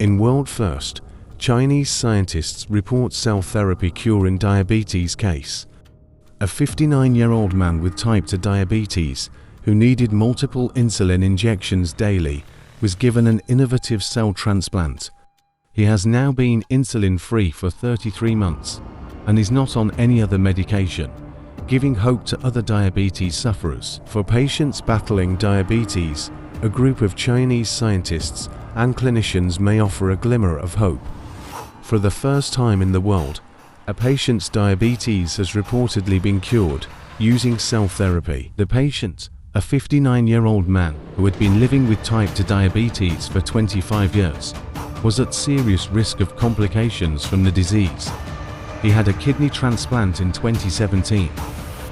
In world first, Chinese scientists report cell therapy curing diabetes case. A 59-year-old man with type 2 diabetes who needed multiple insulin injections daily was given an innovative cell transplant. He has now been insulin-free for 33 months and is not on any other medication, giving hope to other diabetes sufferers. For patients battling diabetes, a group of Chinese scientists and clinicians may offer a glimmer of hope. For the first time in the world, a patient's diabetes has reportedly been cured using cell therapy. The patient, a 59-year-old man who had been living with type 2 diabetes for 25 years, was at serious risk of complications from the disease. He had a kidney transplant in 2017,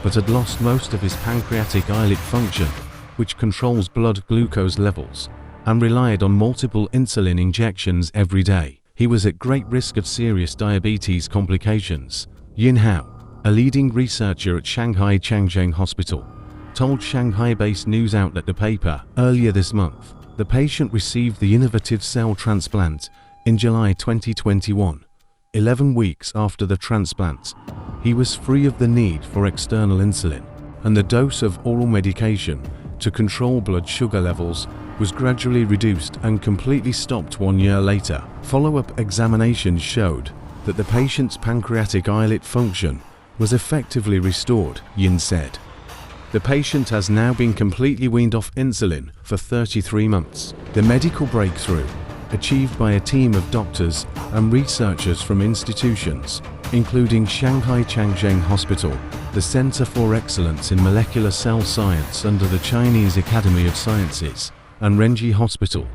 but had lost most of his pancreatic islet function, which controls blood glucose levels, and relied on multiple insulin injections every day. He was at great risk of serious diabetes complications. Yin Hao, a leading researcher at Shanghai Changzheng Hospital, told Shanghai-based news outlet The Paper earlier this month. The patient received the innovative cell transplant in July 2021. 11 weeks after the transplant, he was free of the need for external insulin, and the dose of oral medication to control blood sugar levels was gradually reduced and completely stopped 1 year later. Follow-up examinations showed that the patient's pancreatic islet function was effectively restored, Yin said. The patient has now been completely weaned off insulin for 33 months. The medical breakthrough, achieved by a team of doctors and researchers from institutions, including Shanghai Changzheng Hospital, the Center for Excellence in Molecular Cell Science under the Chinese Academy of Sciences, and Renji Hospital,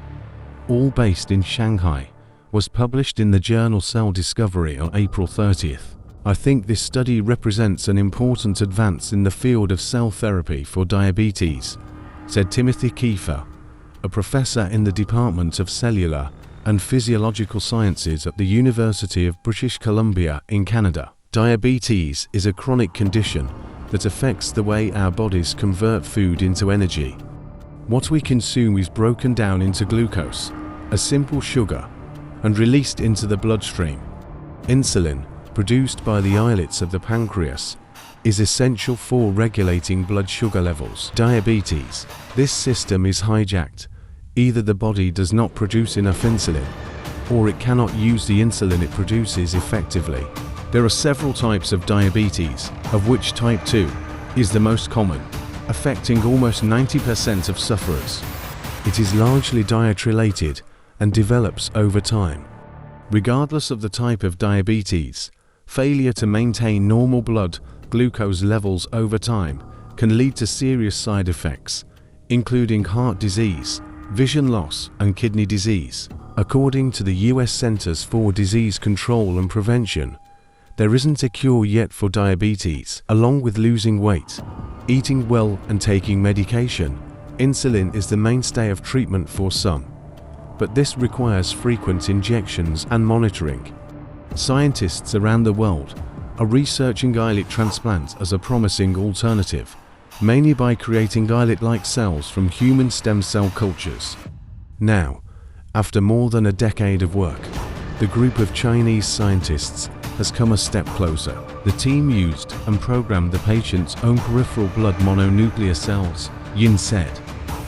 all based in Shanghai, was published in the journal Cell Discovery on April 30th. I think this study represents an important advance in the field of cell therapy for diabetes, said Timothy Kiefer, a professor in the Department of Cellular and Physiological Sciences at the University of British Columbia in Canada. Diabetes is a chronic condition that affects the way our bodies convert food into energy. What we consume is broken down into glucose, a simple sugar, and released into the bloodstream. Insulin, produced by the islets of the pancreas, is essential for regulating blood sugar levels. Diabetes. This system is hijacked. Either the body does not produce enough insulin, or it cannot use the insulin it produces effectively. There are several types of diabetes, of which type 2 is the most common, affecting almost 90% of sufferers. It is largely diet-related and develops over time. Regardless of the type of diabetes, failure to maintain normal blood glucose levels over time can lead to serious side effects, including heart disease, vision loss, and kidney disease. According to the US Centers for Disease Control and Prevention, there isn't a cure yet for diabetes. Along with losing weight, eating well, and taking medication, insulin is the mainstay of treatment for some, but this requires frequent injections and monitoring. Scientists around the world are researching islet transplants as a promising alternative, mainly by creating islet-like cells from human stem cell cultures. Now, after more than a decade of work, the group of Chinese scientists has come a step closer. The team used and programmed the patient's own peripheral blood mononuclear cells, Yin said,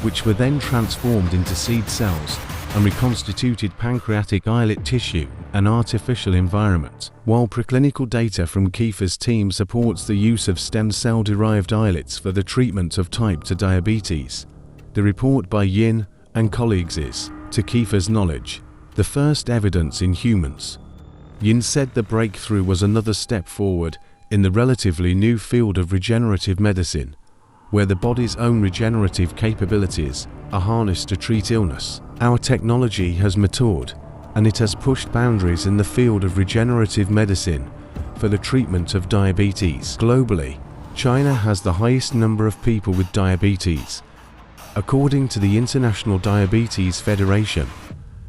which were then transformed into seed cells and reconstituted pancreatic islet tissue, an artificial environment. While preclinical data from Kiefer's team supports the use of stem cell-derived islets for the treatment of type 2 diabetes, the report by Yin and colleagues is, to Kiefer's knowledge, the first evidence in humans. Yin said the breakthrough was another step forward in the relatively new field of regenerative medicine, where the body's own regenerative capabilities are harnessed to treat illness. Our technology has matured, and it has pushed boundaries in the field of regenerative medicine for the treatment of diabetes. Globally, China has the highest number of people with diabetes. According to the International Diabetes Federation,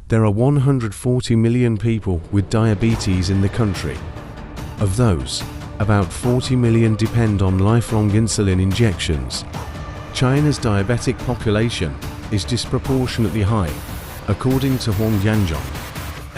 there are 140 million people with diabetes in the country. Of those, about 40 million depend on lifelong insulin injections. China's diabetic population is disproportionately high, according to Huang Yanzhong,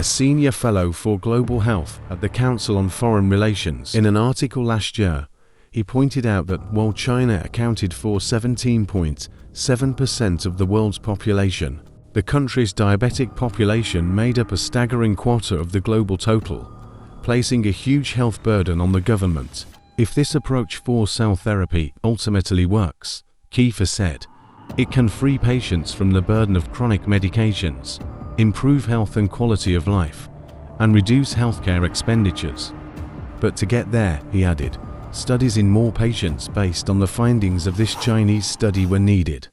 senior fellow for global health at the Council on Foreign Relations. In an article last year, he pointed out that while China accounted for 17.7% of the world's population, the country's diabetic population made up a staggering quarter of the global total, placing a huge health burden on the government. If this approach for cell therapy ultimately works, Kiefer said, it can free patients from the burden of chronic medications, improve health and quality of life, and reduce healthcare expenditures. But to get there, he added, studies in more patients based on the findings of this Chinese study were needed.